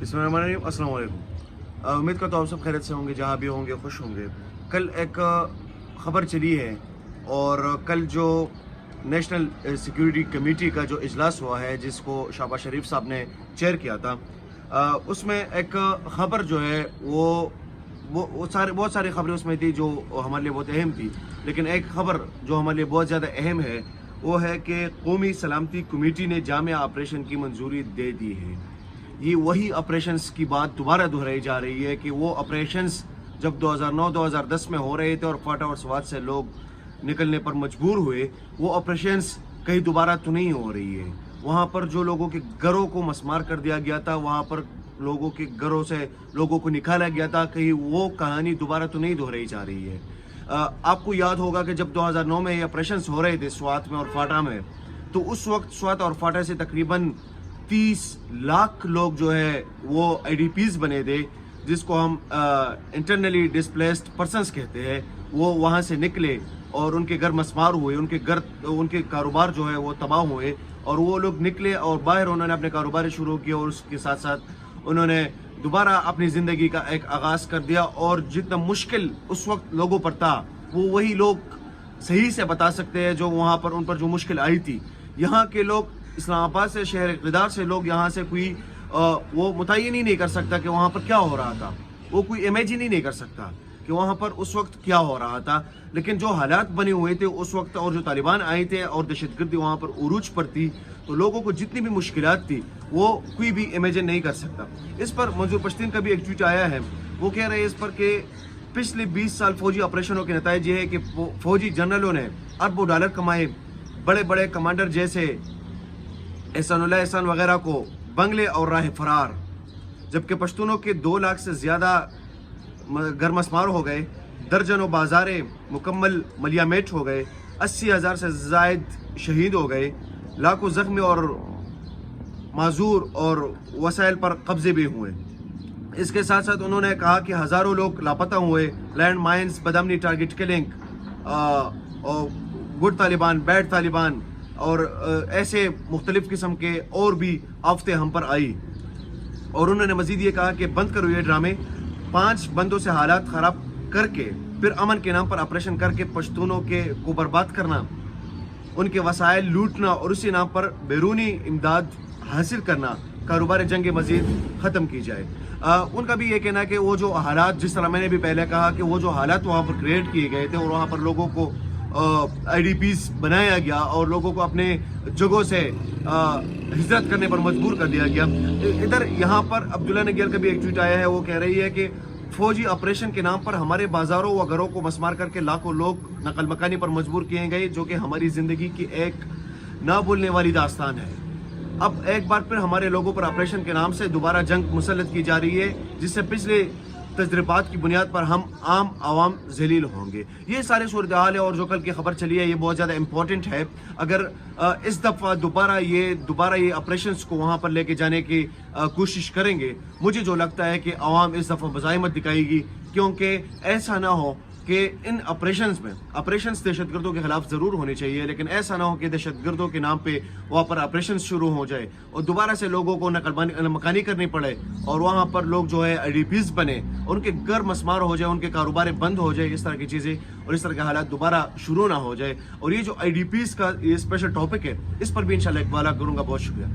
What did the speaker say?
बिस्मिल्लाहिर्रहमानिर्रहीम, अस्सलाम वालेकुम। उम्मीद करता हूँ आप सब खैरियत से होंगे, जहाँ भी होंगे खुश होंगे। कल एक ख़बर चली है और कल जो नेशनल सिक्योरिटी कमेटी का जो इजलास हुआ है, जिसको शहबाज शरीफ साहब ने चेयर किया था, उसमें एक ख़बर जो है वो बहुत सारी ख़बरें उसमें थी जो हमारे लिए बहुत अहम थी। लेकिन एक ख़बर जो हमारे लिए बहुत ज़्यादा अहम है वो है कि कौमी सलामती कमेटी ने जामिया ऑपरेशन की मंजूरी दे दी है। ये वही ऑपरेशंस की बात दोबारा दोहराई जा रही है कि वो ऑपरेशंस जब 2009-2010 में हो रहे थे और फाटा और स्वात से लोग निकलने पर मजबूर हुए, वो ऑपरेशंस कहीं दोबारा तो नहीं हो रही है। वहाँ पर जो लोगों के घरों को मस्मार कर दिया गया था, वहाँ पर लोगों के घरों से लोगों को निकाला गया था, कहीं वो कहानी दोबारा तो नहीं दोहराई जा रही है। आपको याद होगा कि जब 2009 में ये ऑपरेशंस हो रहे थे स्वात में और फाटा में, तो उस वक्त स्वात और फाटा से तकरीबन 30 लाख लोग जो है वो IDPs बने थे, जिसको हम इंटरनली डिस्प्लेस्ड पर्सनस कहते हैं। वो वहाँ से निकले और उनके घर मस्मार हुए, उनके कारोबार जो है वो तबाह हुए और वो लोग निकले और बाहर उन्होंने अपने कारोबार शुरू किए और उसके साथ साथ उन्होंने दोबारा अपनी ज़िंदगी का एक आगाज़ कर दिया। और जितना मुश्किल उस वक्त लोगों पर था, वो वही लोग सही से बता सकते हैं जो वहाँ पर उन पर जो मुश्किल आई थी। यहाँ के लोग, इस्लामाबाद से, शहर इक़्तिदार से लोग यहाँ से कोई वो मुतय्यन ही नहीं कर सकता कि वहाँ पर क्या हो रहा था। वो कोई इमेजिन ही नहीं कर सकता कि वहाँ पर उस वक्त क्या हो रहा था। लेकिन जो हालात बने हुए थे उस वक्त और जो तालिबान आए थे और दहशतगर्दी वहाँ पर उरूज पर थी, तो लोगों को जितनी भी मुश्किलात थी वो कोई भी इमेजिन नहीं कर सकता। इस पर मंजूर पश्तीन का भी एक ट्वीट आया है। वो कह रहे हैं इस पर कि पिछले 20 साल फौजी ऑपरेशनों के नतीजे ये है कि फौजी जनरलों ने अरबों डॉलर कमाए, बड़े बड़े कमांडर जैसे एहसानुल्लाह एहसान वगैरह को बंगले और राह फरार, जबकि पश्तूनों के 2 लाख से ज़्यादा घर मस्मार हो गए, दर्जनों बाजारे मुकम्मल मलियामेट हो गए, 80,000 से ज़ायद शहीद हो गए, लाखों ज़ख्मी और माजूर और वसाइल पर कब्जे भी हुए। इसके साथ साथ उन्होंने कहा कि हज़ारों लोग लापता हुए, लैंड माइंस, बदमनी target killing, good Taliban, bad Taliban और ऐसे मुख्तलिफ किस्म के और भी आफतें हम पर आई। और उन्होंने मज़ीद ये कहा कि बंद करो ये ड्रामे, 5 बंदों से हालात ख़राब करके फिर अमन के नाम पर ऑपरेशन करके पश्तूनों को बर्बाद करना, उनके वसाइल लूटना और उसी नाम पर बैरूनी इमदाद हासिल करना, कारोबार जंग मज़ीद ख़त्म की जाए। उनका भी ये कहना है कि वो जो हालात, जिस तरह मैंने भी पहले कहा कि वो जो हालात वहाँ पर क्रिएट किए गए थे और वहाँ पर लोगों को IDPs बनाया गया और लोगों को अपने जगहों से हिजरत करने पर मजबूर कर दिया गया। इधर यहाँ पर अब्दुल्ला नगीर का भी एक ट्वीट आया है। वो कह रही है कि फौजी ऑपरेशन के नाम पर हमारे बाजारों व घरों को मस्मार करके लाखों लोग नकल मकानी पर मजबूर किए गए, जो कि हमारी ज़िंदगी की एक ना भूलने वाली दास्तान है। अब एक बार फिर हमारे लोगों पर ऑपरेशन के नाम से दोबारा जंग मुसल्लत की जा रही है, जिससे पिछले तजर्बात की बुनियाद पर हम आम आवाम जलील होंगे। ये सारे सूरत हाल है और जो कल की खबर चली है ये बहुत ज़्यादा इंपॉर्टेंट है। अगर इस दफ़ा दोबारा ये ऑपरेशंस को वहाँ पर लेके जाने की कोशिश करेंगे, मुझे जो लगता है कि आवाम इस दफ़ा मज़ाहिमत दिखाएगी, क्योंकि ऐसा ना हो कि इन ऑपरेशंस दहशतगर्दों के खिलाफ ज़रूर होने चाहिए, लेकिन ऐसा ना हो कि दहशतगर्दों के नाम पे वहाँ पर ऑपरेशंस शुरू हो जाए और दोबारा से लोगों को नकल मकानी करनी पड़े और वहाँ पर लोग जो है IDPs बने, उनके घर मस्मार हो जाए, उनके कारोबार बंद हो जाए, इस तरह की चीज़ें और इस तरह के हालात दोबारा शुरू ना हो जाए। और ये जो IDPs का ये स्पेशल टॉपिक है, इस पर भी इंशाल्लाह इकबाला करूँगा। बहुत शुक्रिया।